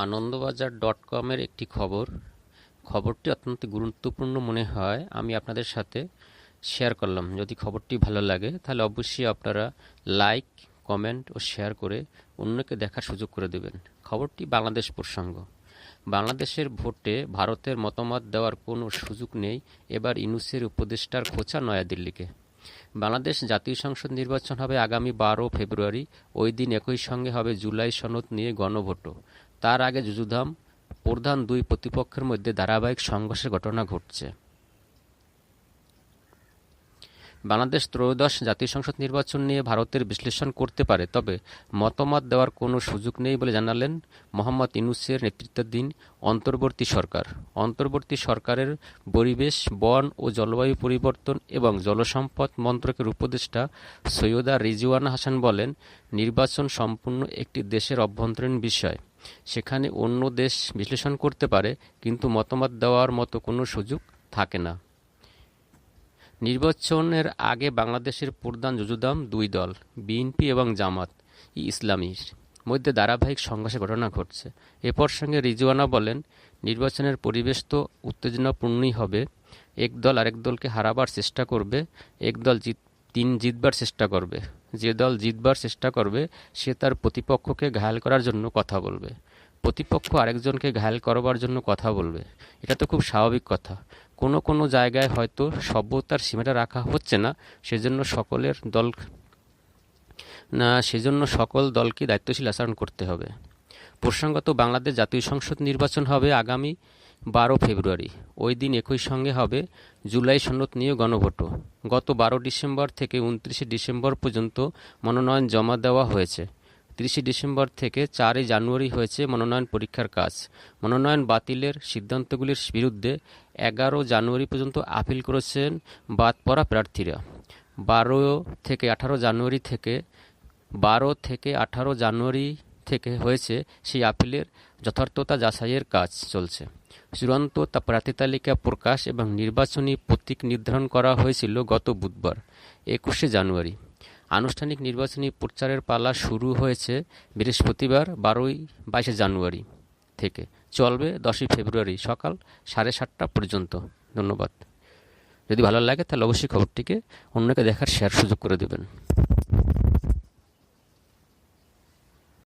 আনন্দবাজার.com-এর একটি খবরটি অত্যন্ত গুরুত্বপূর্ণ মনে হয় আমি আপনাদের সাথে শেয়ার করলাম। যদি খবরটি ভালো লাগে তাহলে অবশ্যই আপনারা লাইক, কমেন্ট ও শেয়ার করে অন্যকে দেখার সুযোগ করে দেবেন। খবরটি বাংলাদেশ প্রসঙ্গ। বাংলাদেশের ভোটে ভারতের মতামত দেওয়ার কোনো সুযোগ নেই, এবার ইউনূসের উপদেষ্টার খোঁচা নয়াদিল্লিকে। বাংলাদেশ জাতীয় সংসদ নির্বাচন হবে আগামী 12 ফেব্রুয়ারি। ওই দিন একই সঙ্গে হবে জুলাই সনদ নিয়ে গণভোটও। তার আগে যুযুধাম, প্রধান দুই প্রতিপক্ষের মধ্যে ধারাবাহিক সংঘর্ষের ঘটনা ঘটছে। বাংলাদেশ ত্রয়োদশ জাতীয় সংসদ নির্বাচন নিয়ে ভারতের বিশ্লেষণ করতে পারে, তবে মতামত দেওয়ার কোনো সুযোগ নেই বলে জানালেন মোহাম্মদ ইউনূসের নেতৃত্বাধীন অন্তর্বর্তী সরকার। অন্তর্বর্তী সরকারের পরিবেশ, বন ও জলবায়ু পরিবর্তন এবং জলসম্পদ মন্ত্রকের উপদেষ্টা সৈয়দা রিজওয়ানা হাসান বলেন, নির্বাচন সম্পূর্ণ একটি দেশের অভ্যন্তরীণ বিষয়। সেখানে অন্য দেশ বিশ্লেষণ করতে পারে, কিন্তু মতামত দেওয়ার মতো কোনো সুযোগ থাকে না। নির্বাচনের আগে বাংলাদেশের প্রধান যুযুধাম দুই দল, বিএনপি এবং জামাত-ই-ইসলামীর মধ্যে ধারাবাহিক সংঘর্ষের ঘটনা ঘটছে। এ প্রসঙ্গে রিজওয়ানা বলেন, নির্বাচনের পরিবেশ তো উত্তেজনাপূর্ণই হবে। এক দল আরেক দলকে হারাবার চেষ্টা করবে, এক দল জিতবার চেষ্টা করবে। যে দল জিতবার চেষ্টা করবে সে তার প্রতিপক্ষকে ঘায়েল করার জন্য কথা বলবে, প্রতিপক্ষ আরেকজনকে ঘায়েল করবার জন্য কথা বলবে। এটা তো খুব স্বাভাবিক কথা। কোনো জায়গায় হয়তো সভ্যতার সীমাটা রাখা হচ্ছে না, সেজন্য সকল দলকে দায়িত্বশীল আচরণ করতে হবে। প্রসঙ্গত, বাংলাদেশ জাতীয় সংসদ নির্বাচন হবে আগামী 12 ফেব্রুয়ারি। ওই দিন একই সঙ্গে হবে জুলাই সনদ নিয়ে গণভোটও। গত 12 ডিসেম্বর থেকে 29 ডিসেম্বর পর্যন্ত মনোনয়ন জমা দেওয়া হয়েছে। 30 ডিসেম্বর থেকে 4 জানুয়ারি হয়েছে মনোনয়ন পরীক্ষার কাজ। মনোনয়ন বাতিলের সিদ্ধান্তগুলির বিরুদ্ধে 11 জানুয়ারি পর্যন্ত আপিল করেছেন বাদ পড়া প্রার্থীরা। 12 থেকে 18 জানুয়ারি থেকে হয়েছে সেই আপিলের যথার্থতা যাচাইয়ের কাজ চলছে। চূড়ান্ত প্রার্থী তালিকা প্রকাশ এবং নির্বাচনী প্রতীক নির্ধারণ করা হয়েছিল গত বুধবার 21 জানুয়ারি। আনুষ্ঠানিক নির্বাচনী প্রচারের পালা শুরু হয়েছে বৃহস্পতিবার 22 জানুয়ারি থেকে, চলবে 10 ফেব্রুয়ারি সকাল 7:30 পর্যন্ত। ধন্যবাদ। যদি ভালো লাগে তাহলে অবশ্যই খবরটিকে অন্যকে দেখার শেয়ার সুযোগ করে দেবেন।